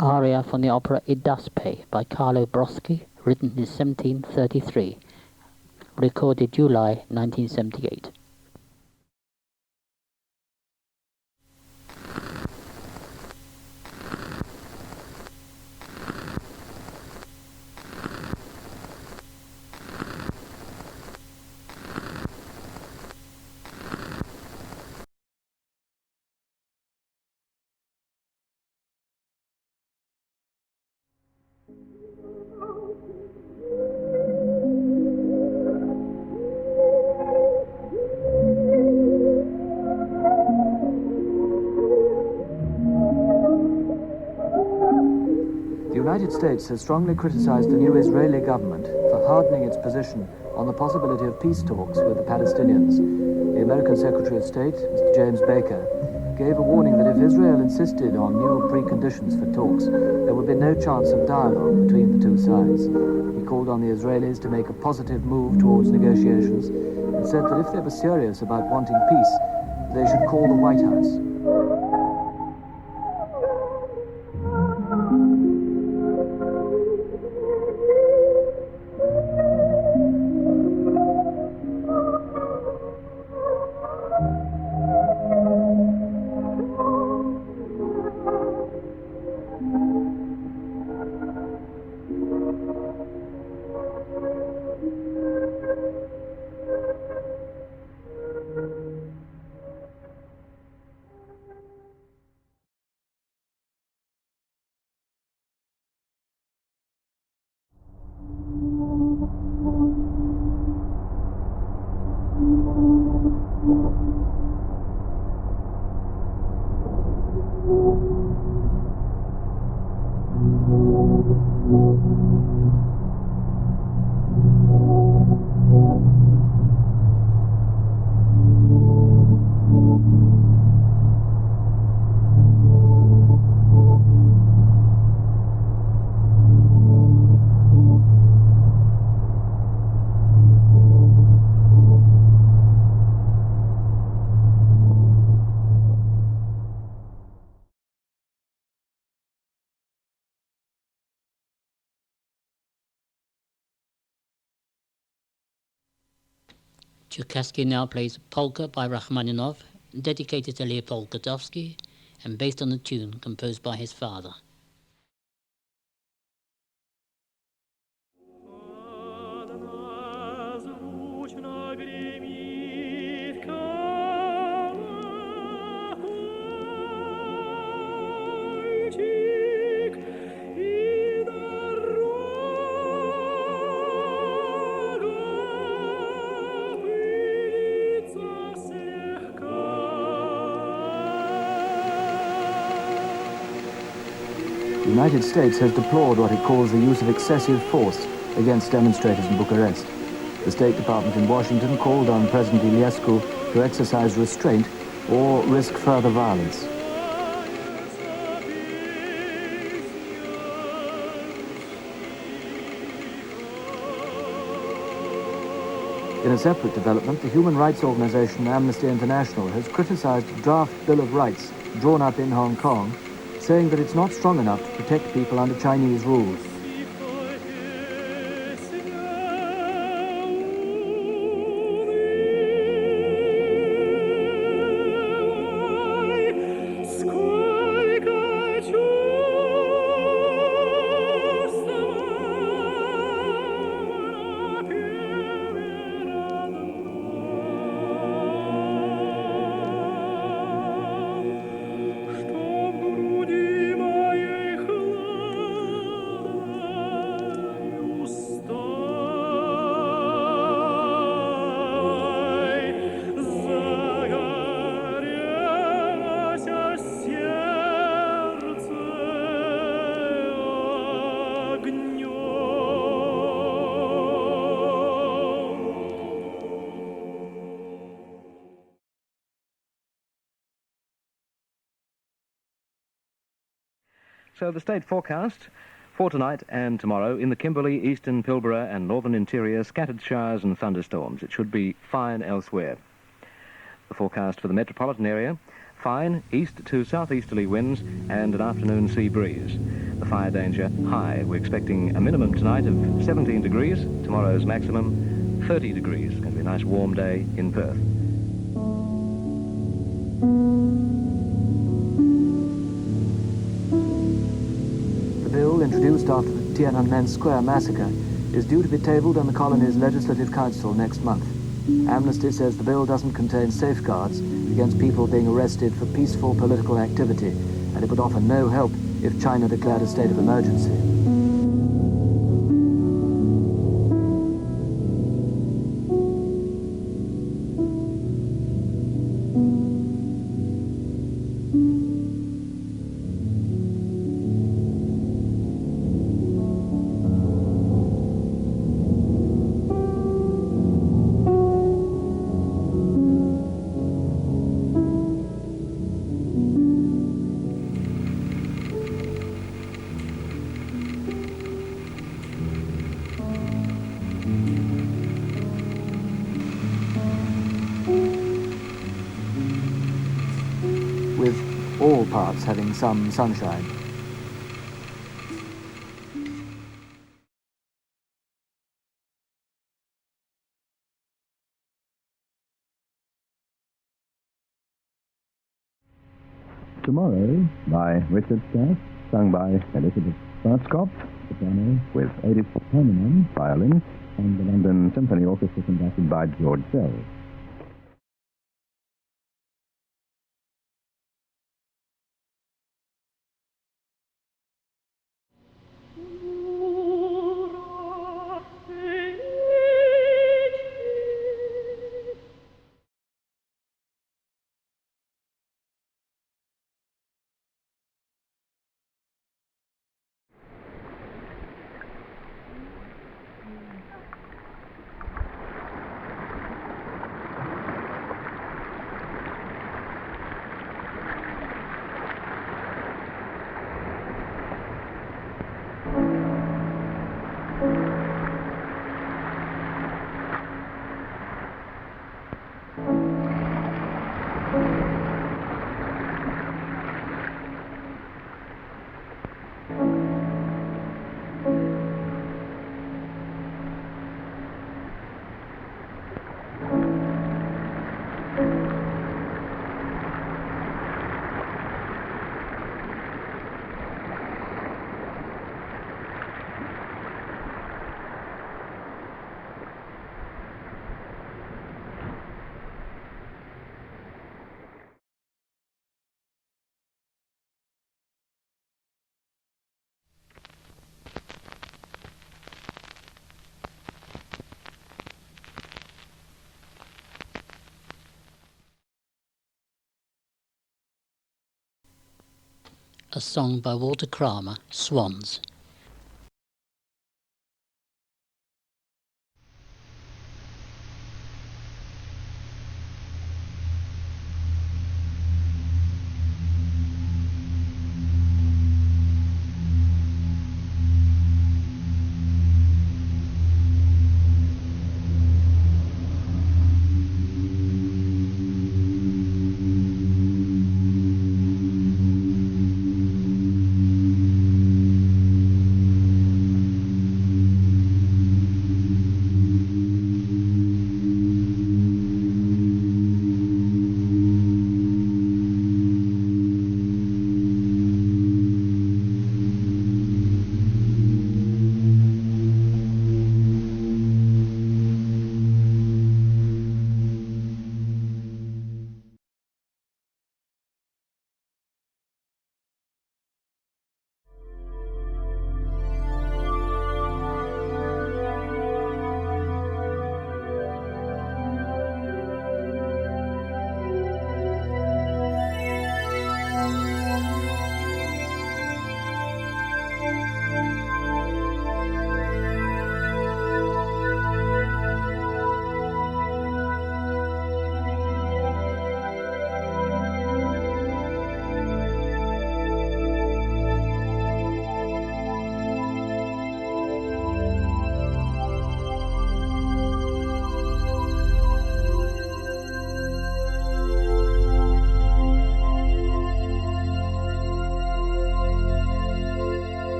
Aria from the opera Idaspe by Carlo Broschi, written in 1733, recorded July 1978. The United States has strongly criticized the new Israeli government for hardening its position on the possibility of peace talks with the Palestinians. The American Secretary of State, Mr. James Baker, gave a warning that if Israel insisted on new preconditions for talks, there would be no chance of dialogue between the two sides. He called on the Israelis to make a positive move towards negotiations and said that if they were serious about wanting peace, they should call the White House. Tchaikovsky now plays Polka by Rachmaninoff, dedicated to Leopold Godowsky and based on a tune composed by his father. The United States has deplored what it calls the use of excessive force against demonstrators in Bucharest. The State Department in Washington called on President Iliescu to exercise restraint or risk further violence. In a separate development, the human rights organization Amnesty International has criticized a draft Bill of Rights drawn up in Hong Kong, saying that it's not strong enough to protect people under Chinese rule. So the state forecast for tonight and tomorrow: in the Kimberley, eastern Pilbara and northern interior, scattered showers and thunderstorms. It should be fine elsewhere. The forecast for the metropolitan area: fine east to southeasterly winds and an afternoon sea breeze. The fire danger high. We're expecting a minimum tonight of 17 degrees, tomorrow's maximum 30 degrees. It's going to be a nice warm day in Perth. The bill, introduced after the Tiananmen Square massacre, is due to be tabled on the colony's Legislative Council next month. Amnesty says the bill doesn't contain safeguards against people being arrested for peaceful political activity, and it would offer no help if China declared a state of emergency. With all parts having some sunshine. Tomorrow by Richard Staff, sung by Elizabeth Schwarzkopf, soprano, with Edith Heinemann, violin, and the London Symphony Orchestra conducted by George Sells. A song by Walter Kramer, Swans.